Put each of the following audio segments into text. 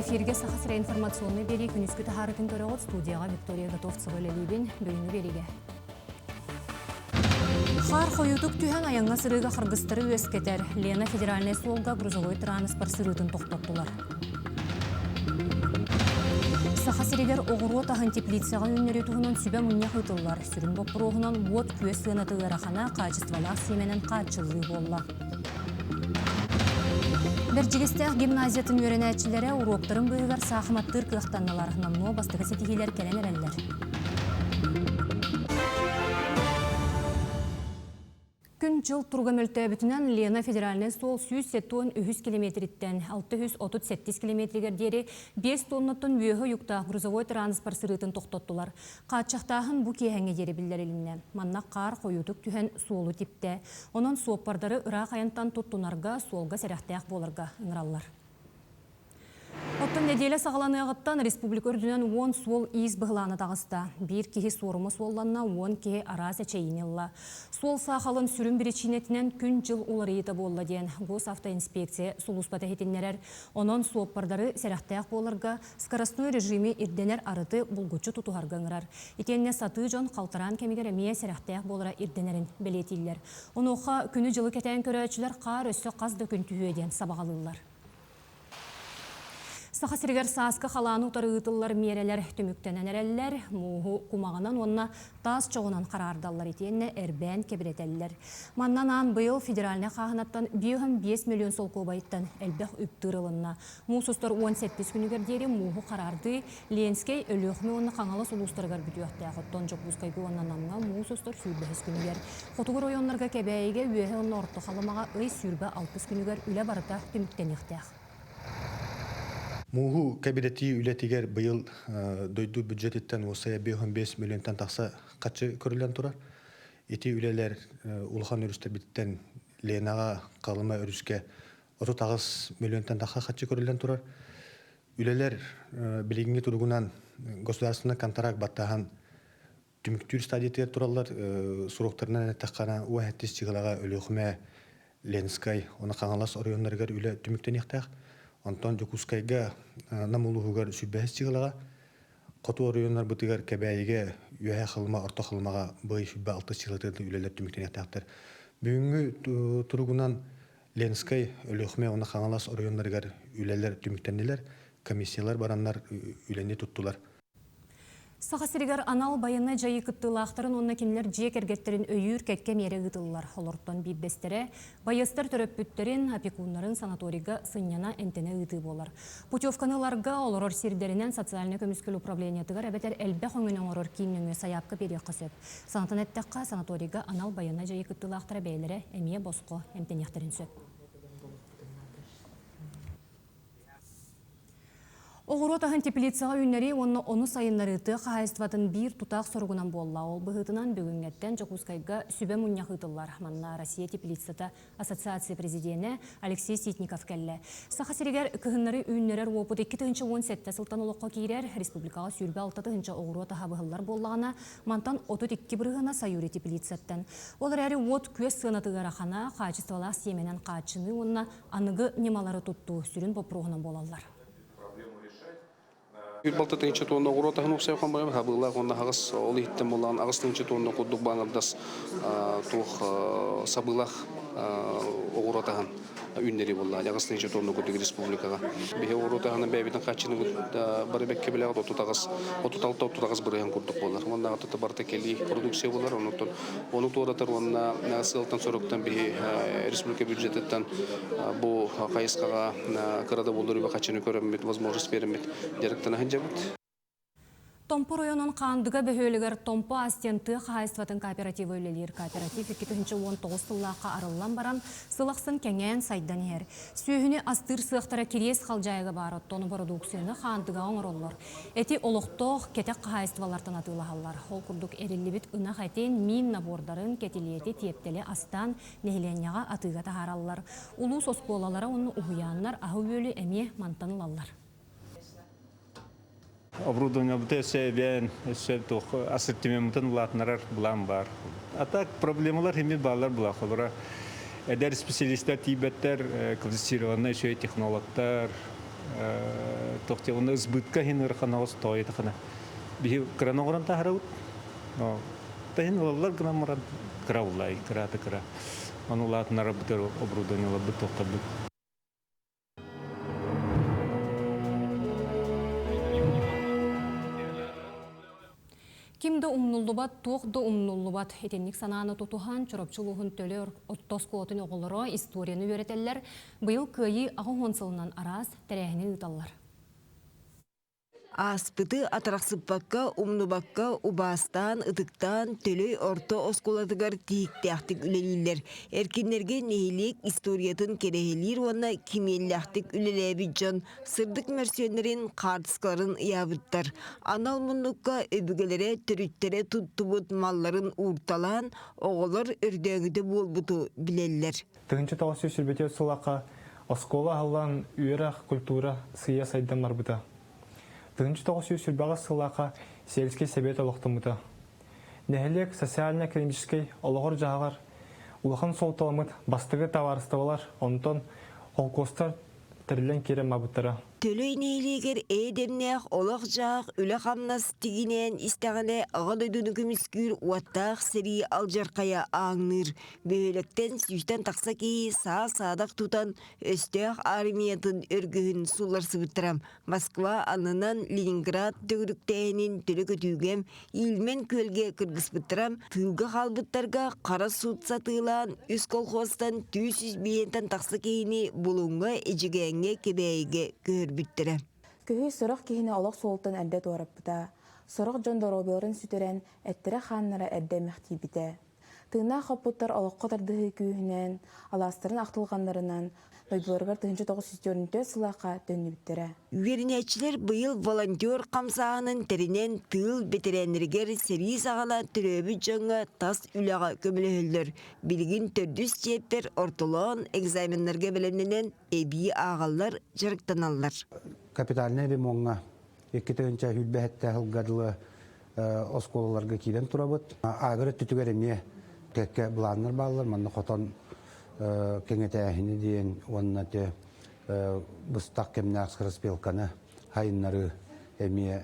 Эфирге сахасыра информационный бери күнүскү тахарытын көрөгөт студияга Виктория Готовцева лелибин бөгүнгү бериге. Хар хоютук түһән аянга сырыга кыргыстыры өскетер. Лена федеральный суолга грузовой транспорт сырытын токтоттулар. Сахасыригер оғыру тахын теплицаға үннері туғынан сүбә мұнья хытыллар. Сүрін боппыруғынан вот көз сығынатығырахана качестволақ семенен қатшылы болла. Бәржігістәқ гимназиятын өрен әтчілері уроктарын бұйығар сақыматтыр қықтанналар. Намно бастығы сетігелер кәлен әрәлілер. Күн жыл тұрғы мөлтәбітінен Лена федеральный стол 100 тонн 300 километриттен 638 километригер дері 5 тоннаттын өйі юқта грузовой транспорт сырытын тоқтоттылар. Қатшақтағын бұ кейхәңе дері білдер еліне. Маннақ қар қойутық түхен суолу типті. Оның суоппардары ұрақ аянтан тұттунарға суолға сәрәқтәқ болырға ұңыралар. Оттон неделе сағаланы ағыттан республика үрдінен 10 суол из бұғыланы тағыста. Bir кеге сорымы суолланна 10 кеге араз әчейінелла. Суол сақалын сүрін біречинетінен күн жыл олар еті болла ден. Гос автоинспекция сұлуспаты хетінлерер. Онын суоппардары сәрәқтәқ болырға скоростной режимі ирденер арыты бұлғычы тұтуғарғыңырар. Етенне саты жон қалтаран кәмегер әмие сәрәқтәқ болыра ирденерін білетілер. Онуға күні жылы кәтән көрәчілер қар өссі қазды күн түйеден сабағалылар. Сахасыргар саска халаны утарыытылар мерелер түміктенен әрәлілер, мұғы құмағынан онына тас çoğunan қарардалар етенне әрбән кебіретелілер. Маннан ан бұйыл федеральны қағынаттан 5 миллион сол көбайттан әлбәқ үптірілінна. Мұсыстар 17 күнігердері мұғы қарарды Ленскей өліғме оны қаңалы сұлыстырғар бүтіяқты ағыттан жоқ бұзқайғы оннан амға мұсыстар сүрбәхіз күнігер. Қотығыр ойонларға кәбәйге өйе оны орты қалымаға өй сүрбә 60 күнігер үлі барыта түміктен иқтияқ. Мугу кабинети үлетигер быйыл дойду бюджеттен осая 5 миллионтан тақса қатшы көрілен тұрар. Эти үлелер улхан үрістер биттен Ленаға қалыма үріске 39 миллионтан тақса қатшы көрілен тұрар. Үлелер білігінге тұрғынан государственный контракт баттаған түміктүр стадиятер тұралар сұроқтарынан әттіққана уәхеттес чығылаға өліғіме Ленскай, оны қаңалас орионларғар үлі түміктен еқтіғ. Антон Жокускайга намулугар сүбәс чыгылага коту орыйоннар бутыгар кәбәйге үе хылма орта хылмага бый сүбә 6 чыгылтырды үлелер түмүктен ятактыр. Бүгүнгү тургунан Ленскай өлөхмө оны хаңалас орыйоннаргар үлелер түмүктенделер, комиссиялар бараннар үлене туттулар. Сахасыригар анал байына жайы кыттылақтарын онна кемлер жек әргеттерін өйір кәтке мере ғытылылар. Холорттан бейбестері, байыстар төрөппүттерін опекунларын санаторига сынняна әнтені ғыты болар. Путевканыларға олорор сирдерінен социальный көміскіл управлениятығар әбәтер әлбә қоңынан орор кейініңі саяпқы бере қысып. Санатын әттіққа санаторига анал байына жайы кыттылақтары бәйлері әмие босқо әмтенияқтарын сөп. Оғыру тағын теплицаға үннері оны сайынларыты қағайыстыватын бір тұтақ сұрғынан болла. Ол бұғытынан бүгінгеттен Жокускайға сүбе мұнья қытылар. Манна Россия теплицата ассоциация президенті Алексей Ситников кәлі. Сахасыригер кығынлары үннерер опыт 2-17 сылтан олыққа кейрер республикаға сүрбе 6-ғы оғыру таға бұғылар боллағына мантан 32 бірғына сайыры теплицаттан. Олар әрі от көз сығынатығар ақана қачыстывалақ семенен қачыны онына анығы немалары тұтту сүрін бопруғынан болалар. Балта тенче тонна урота ханук сайхан баем хабыла конна хагас ол иттем болан агас тенче тонна кудук банардас тух сабылах урота үннери болла агас тенче тонна кудук республикага бе урота хана бебитен качыны бары бекке беле отутагас бырыган кудук болар монда тата барта кели продукция болар онуттан ону торатар онна насылтан сороктан бе республика бюджеттен бу кайыскага кырада болдыру бе качыны көрөммөт возможность беремет директана Томпо районун қандыға бөхөлігер Томпо астенті қағайыстыватын кооперативы өлелер. Кооператив 2019 тыллаққа арылан баран сылақсын кәңен сайдан ер. Сүйіні астыр сықтара керес қалжайығы бары тоны продукцияны қандыға оңыроллар. Әті олықтоқ кетек қағайыстывалартан атылағалар. Ол күрдік әрілі біт ұнақ әтен мин набордарын кетелеті тептелі астан нәхіленяға атыға тағаралар. Улу сосполалары оны ұғыянлар ағы өлі әме мантанылалар. Оборудование БТС-бен, ассортиментен латнарар булан бар. А так проблемалар химит балар була холора. Эдер специалисттер тибеттер, квалифицированный технологтар, тохте оны избытка хин рханагос тойта хана. Би краногран тахраут. Но тахин лалар граммаран краулай крата кра. Анулат нараптер обрудание лабы тохтабы. Кимді умнуллубат, тоқты умнуллубат. Етенник сананы тутухан, чұрапчылуғын төлер, оттос қуатын оғылыры историяны өретелер, бұйыл көйі ағын сылынан араз тәрәхіні ұталар. Аспыты атырақсыппаққа, умнубаққа, убастан, ытыктан, төлөй орто осколадыгар тиіктяқтық үлелейлер. Эркинлерге нехилек историятын керехелер онна кемелляқтық үлелебі жон, сырдық мәрсөнлерін қартыскаларын ябыттар. Анал мұнныққа өбігелері түріттере туттубут малларын урталан, оғылар өрдөңіді болбуту білелер. Тыңчы таусы сүрбете сылаққа оскола алан үйерақ культура сыя сайдан марбыта. Тыңчы таусы сүрбаға сылаққа сельский совет олықтымыта. Нәхелек социально-экономический олығыр жағар, улахан солталамыт бастығы таварыстывалар, онтон олқостар тірілен керем мабыттара. Төлөй нейлегер эдернех олық жақ үлі қамнас тегінен істағыне ағыл өдіні көміскүр уаттақ сері алжарқая аңныр. Бөйліктен сүйістен тақса кейі садақ тұтан өстеқ армиятын өргіхін сулар сыбыттырам. Москва анынан Ленинград төгіріктәйінен төлі көтігем илмен көлге кіргіс бұттырам. Тылғы қалбыттарға қара суд сатылан үс колхозтан 200 бейентен тақса кейіні бұлыңға ежігенге кебейге көрбіттірі. Көйі сұрық кейіні олық солтын әрді туараппыда. Сұрық жон доробеларын сүтірен әттірі қаннара әрді мәқтейбіді. Тыңна қапыттар олық қотардығы күйінен, аластырын ақтылғандарынан, дойдыларғар 1994 сылақа дөнні біттірі. Вернячилер бұйыл волонтер қамсағының тәрінен тыл бетеренергер сері сағала түрөбі жоңға тас үліға көмілі Білгін төрдіс чептер ортылығын экзаменлерге білімненен әбей ағалар жарықтаналар. Капитальный ремонтға 2-тігінші хүлбәхетті ғылғадылы осколаларға кейден тұрабыт. Ағыры түтігеріне кәкке бұланыр бағылар, манны қотан кеңетәхіні дейін оннаты бұстақ кемнәқ сқырыспелканы хайынлары әмие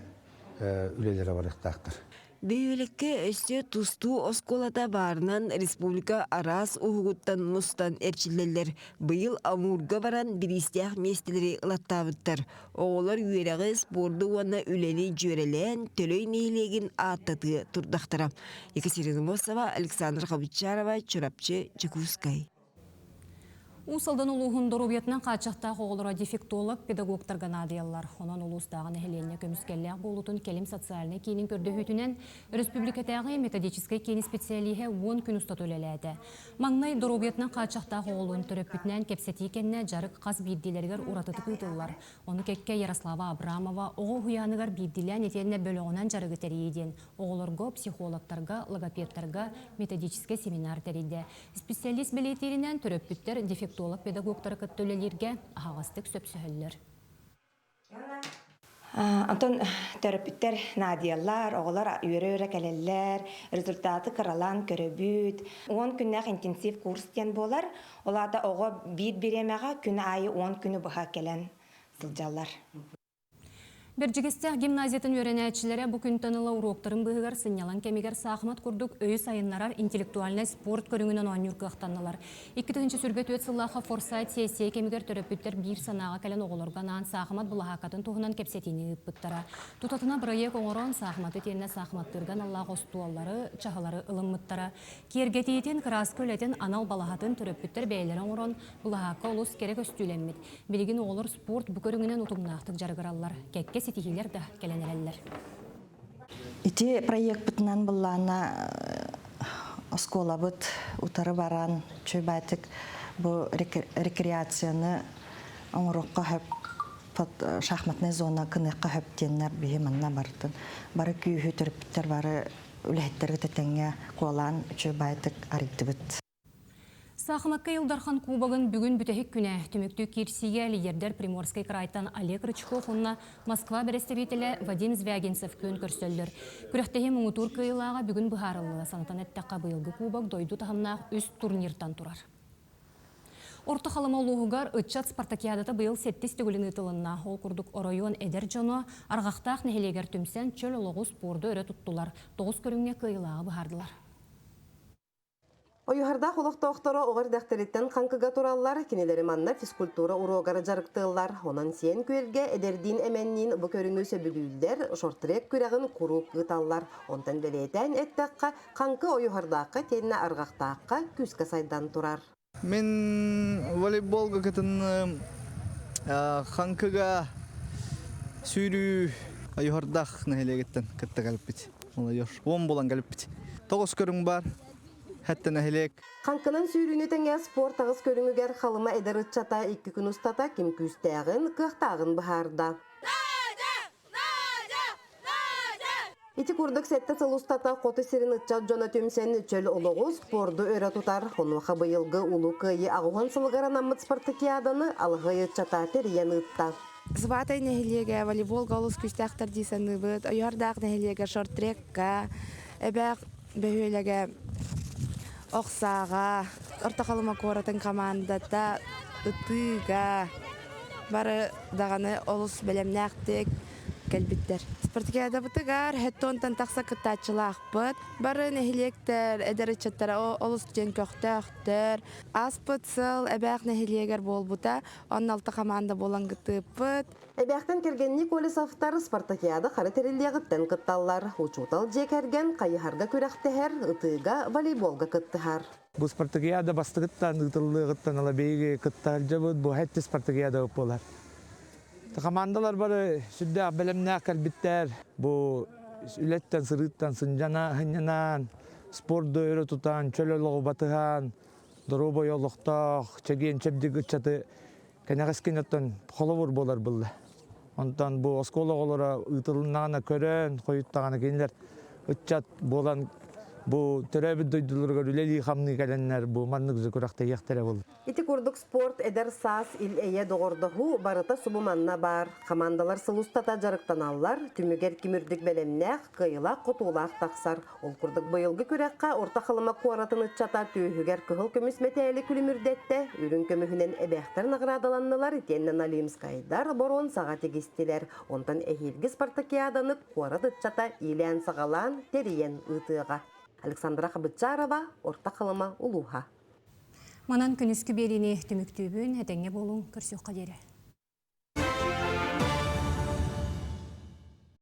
үлелері барықтақтыр. Бейөлекке өсте тұсту осколата барынан республика арас ұғыттан мұстан әрчілелер. Бұйыл Амурға баран бірістіяқ местелері ұлаттабыттар. Оғылар үйерағы спорды уана үлені жөрелен төлөй нейлеген аттаты тұрдақтыра. Екатерина Мосова, Александр Хабычарова, Чурапчы, Чекускай. Усалдан улуғын дұрубетінен қачықта қоғылыра дефектолог педагогтарға надиялар. Онан улустағын әхелене көміскелләқ болутын келім социальны кейінің көрді хүтінен республикатағы методическай кейін специалиге 10 күн ұстат өлеләді. Маңнай дұрубетінен қачықта қоғылын түріп бүтінен кепсеті кенне жарық қаз бейділергер ұратыты күйтілілар. Оны кекке Ярослава Абрамова оғы хуяныгар бейділен етенне бөліғынан жарығы тәрейден. Оғылырға, психологтарға, логопедтарға методическай семинар тәрейді. Специалист білетерінен түріп бүттер дефектолог педагогтары көттөлелерге ағастық сөпсөһөллөр. Антон терапевттер надиялар, оғылар үйрі кәлелер, результаты қаралан көрөбүт. 10 күннәқ интенсив курстен болар, оларда оғы бір беремеға күні айы 10 күні бұға келен сылжалар. Берджигестер гимназиятын өренәтчілері бүкін тынылы уроктарын бұғығар сынялан кемегер сақымат күрдік өй сайынларар интеллектуальный спорт көріңінен оңюрғы ақтанылар. 2-тігінші сүрбет өт сыллаға форсайт сесия кемегер төрөпіттер бір санаға кәлін оғылырғанан сақымат бұлағақатын туғынан кепсетіні ұппыттара. Тұтатына бірайек оңырон сақыматы теніне сақыматтырған Аллах остуалары, чағалары ылыммыттара. Кергетейтен қырас көлетін анал балағатын төрөпіттер бәйлері оңырон бұлағаққа олыс керек өстүйлеммет. Білген оғылыр спорт бүкөріңінен ұтымнақтық жарғыралар. Кәкке сетихилер да келенерелер. Ити проект бітінен бұллана оскола бұт ұтары баран чөйбәтік бұл рекреацияны оңырыққа хөп шахматный зона кыныққа хөп теннер бейманна бардын. Бары күйі түріптер бары үләйттері тәтәңе қолан чөйбәтік арыйты бұт. Сақымакка Илдархан кубагын бүгін бүтәхік күні түмікті кирсиге лидердер Приморский крайтан Олег Рычков онна Москва представителі Вадим Звягинцев көн көрсөлдір. Күрәқтәхе мұңытур кыйлаға бүгін бұхарылы санатан әттәққа бұйылғы кубаг дойду тағымнақ үст турниртан тұрар. Орта халыма улуғығар ұтчат спартакиадата бұйыл 7 төгілін ұтылынна. Ол күрдік оройон әдер жоно, арғақтақ нәхелегер түмсен чөл олығы спорды өрі тұттылар. 9 көріңне кыйлағы бұхардылар. Ойуарда құлықты оқтары оғыр дәқтереттен қанқыға туралар, кенелері манна физкультура уроғары жарықтылар. Онан сен көрге әдерден әмәннен бұ көріңі сөбігілдер, шортрек көрәғін құру қыталар. Онтан бәлетен әттіққа қанқы ойуардаққа теніне арғақтаққа күскі сайдан тұрар. Мен волейболға кетін қанқыға сүйрі ойуардақ нәхелегеттен кітті қалып бет. Он болан қалып бет. 9 көрің бар. Хәттен әхелек. Қанқынан сүйрүүнү тәңе спорт тағыз көріңігер қалыма әдір ұтчата 2 күн ұстата кем күстәғын, қықтағын бұхарда. Ити күрдік сәтті сыл ұстата қоты сирин ұтчат жона төмсен чөл олығы спорды өрі тұтар. Онуға бұйылғы ұлы күйі ағуған сылғаран амыт спартакиаданы алғы ұтчата териян ұтта. Збатай нәхелеге волейболға олыс күстәқтір дейсіні бұд, ойардақ нәхелеге шортрекка, әбәқ бөхөлеге Оқсаға, ортақалыма қоратын командата, ұтыға, бары дағаны олыс бәлемнәқтік кәлбіттер. Спартакиада бұтығар, хәттонтан тақса күттачылақ бұд, бары нәхилектер, әдәрі чаттара олыс жен көқтәқтер, аспыт сыл, әбәқ нәхилегер бол бұта, 16 команда болан күтіп бұд. Әбәқтен керген Николесовтар Спартакиада қары терелияғыттен күтталлар. Учутал жекерген қайығарға көрәқтіхер, ұтыға волейболға күттіхар. Бұл Спартакиада бастығыттан, ұтылығыттан алабейге күттал жабыд, бұл әтті Спартакиада өп болар. Командалар бары сүрді бәлемнә кәлбіттер, бұл үлеттен, сырыттан, сынжанан, спорды өрі тұтан, чөл олығы батыған, дұру олықтақ, чәген чәбдегі үтчаты, кәнәғескен өттен қолы болар бұлды. Онтан бұл осколы олары ұтылынағына көрін, қойыттағына кенілер үтчат болан бұл түрәбі дөйділерге үлелі қамны кәленлер бұл маннық зүкірақта ектері болды. Ити күрдік спорт әдер саас ил әйе доғырдығы барыта сұбы манна бар. Командалар сылыстата жарықтан аллар, түмігер кемірдік бәлемнәқ, қиыла құтулақ тақсар. Ол күрдік бұйылғы көрәққа орта қылыма қуаратын ұтчата түйігер күхіл көміс мәтәлі күлімірдетті. Үрін көміхінен әбәқтер нағырадаланнылар, теннен алимскайдар борон саға тегістілер. Онтан әхелгі спартакиаданы қуарат ұтчата илән сағалан терейен ұтыға. Александра Хабытчарова, орта қылыма улуға. Манан күнүскү берини түмүктүүбүн этеңге болуң көрсөк кадери.